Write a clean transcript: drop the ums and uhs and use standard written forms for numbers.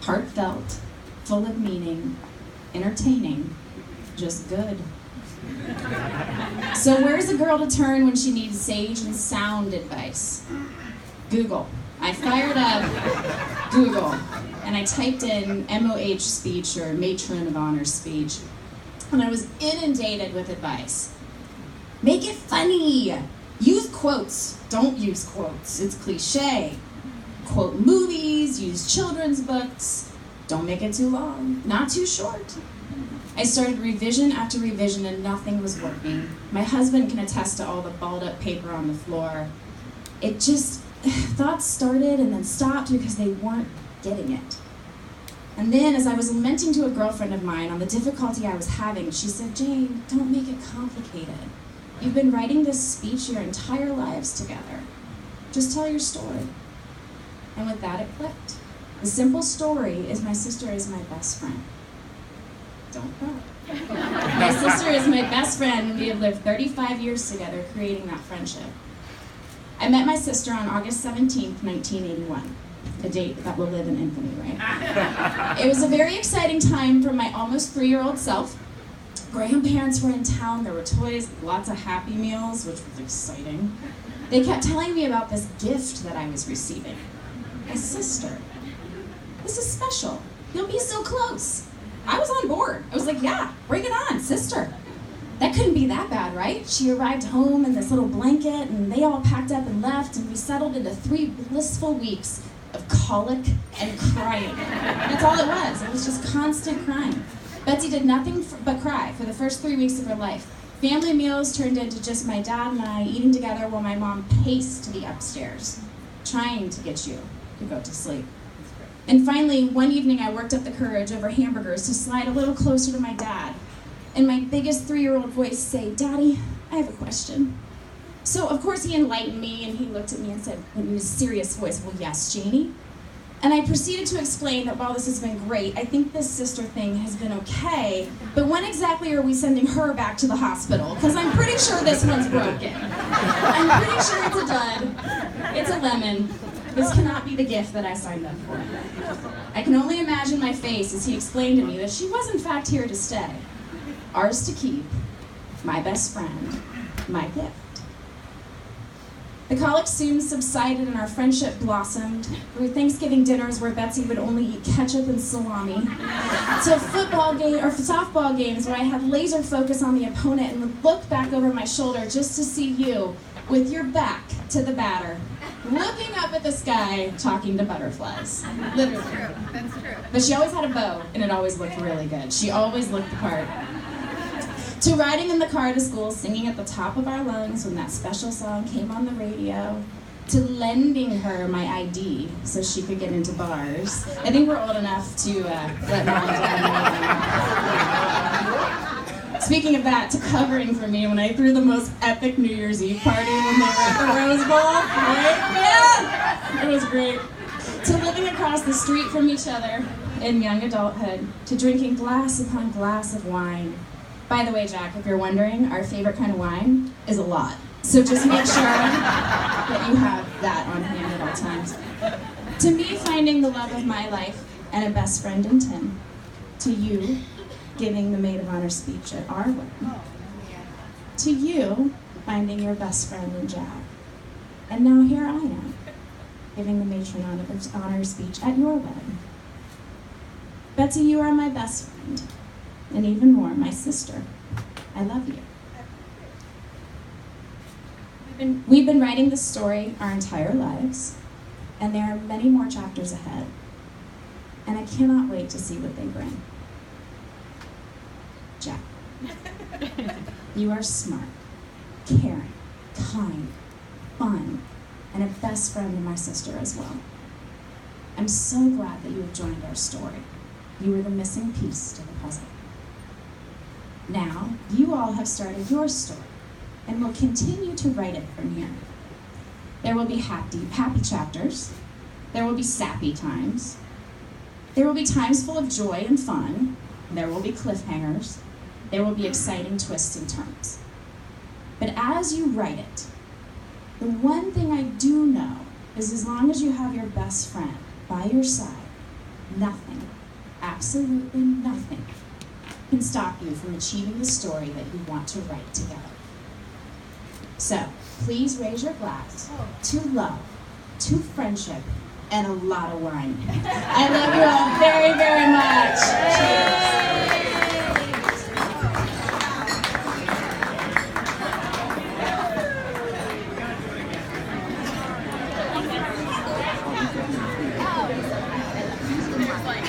heartfelt, full of meaning, entertaining, just good. So where's a girl to turn when she needs sage and sound advice? Google. I fired up Google and I typed in MOH speech or matron of honor speech, and I was inundated with advice. Make it funny. Use quotes. Don't use quotes. It's cliche. Quote movies, use children's books. Don't make it too long, not too short. I started revision after revision and nothing was working. My husband can attest to all the balled up paper on the floor. It just, thoughts started and then stopped because they weren't getting it. And then as I was lamenting to a girlfriend of mine on the difficulty I was having, she said, Jane, don't make it complicated. You've been writing this speech your entire lives together. Just tell your story. And with that, it clicked. The simple story is my sister is my best friend. Don't cry. My sister is my best friend, and we have lived 35 years together creating that friendship. I met my sister on August 17th, 1981, a date that will live in infamy, right? It was a very exciting time for my almost 3-year-old self. Grandparents were in town, there were toys, lots of Happy Meals, which was exciting. They kept telling me about this gift that I was receiving. My sister. This is special. You'll be so close. I was on board. I was like, yeah, bring it on, sister. That couldn't be that bad, right? She arrived home in this little blanket, and they all packed up and left, and we settled into 3 blissful weeks of colic and crying. That's all it was. It was just constant crying. Betsy did nothing but cry for the first 3 weeks of her life. Family meals turned into just my dad and I eating together while my mom paced to the upstairs, trying to get you to go to sleep. And finally, one evening I worked up the courage over hamburgers to slide a little closer to my dad. And my biggest 3-year-old voice say, Daddy, I have a question. So of course he enlightened me and he looked at me and said in his serious voice, well, yes, Janie. And I proceeded to explain that while this has been great, I think this sister thing has been okay, but when exactly are we sending her back to the hospital? Because I'm pretty sure this one's broken. I'm pretty sure it's a dud. It's a lemon. This cannot be the gift that I signed up for. I can only imagine my face as he explained to me that she was in fact here to stay. Ours to keep, my best friend, my gift. The colic soon subsided and our friendship blossomed through Thanksgiving dinners where Betsy would only eat ketchup and salami, to softball games where I had laser focus on the opponent and would look back over my shoulder just to see you with your back to the batter, looking up at the sky, talking to butterflies. Literally. That's true. But she always had a bow, and it always looked really good. She always looked the part. To riding in the car to school, singing at the top of our lungs when that special song came on the radio, to lending her my ID so she could get into bars. I think we're old enough to let mom and dad know. Speaking of that, to covering for me when I threw the most epic New Year's Eve party when they were at the Rose Bowl, right? Yeah! It was great. To living across the street from each other in young adulthood, to drinking glass upon glass of wine. By the way, Jack, if you're wondering, our favorite kind of wine is a lot. So just make sure that you have that on hand at all times. To me, finding the love of my life and a best friend in Tim. To you, giving the maid of honor speech at our wedding. To you, finding your best friend in Jack. And now here I am, giving the matron of honor speech at your wedding. Betsy, you are my best friend. And even more, my sister. I love you. We've been writing this story our entire lives, and there are many more chapters ahead. And I cannot wait to see what they bring. Jack, you are smart, caring, kind, fun, and a best friend of my sister as well. I'm so glad that you have joined our story. You were the missing piece to the puzzle. Now, you all have started your story, and will continue to write it from here. There will be happy chapters. There will be sappy times. There will be times full of joy and fun. There will be cliffhangers. There will be exciting twists and turns. But as you write it, the one thing I do know is as long as you have your best friend by your side, nothing, absolutely nothing, can stop you from achieving the story that you want to write together. So, please raise your glass to love, to friendship, and a lot of wine. I love you all very, very much.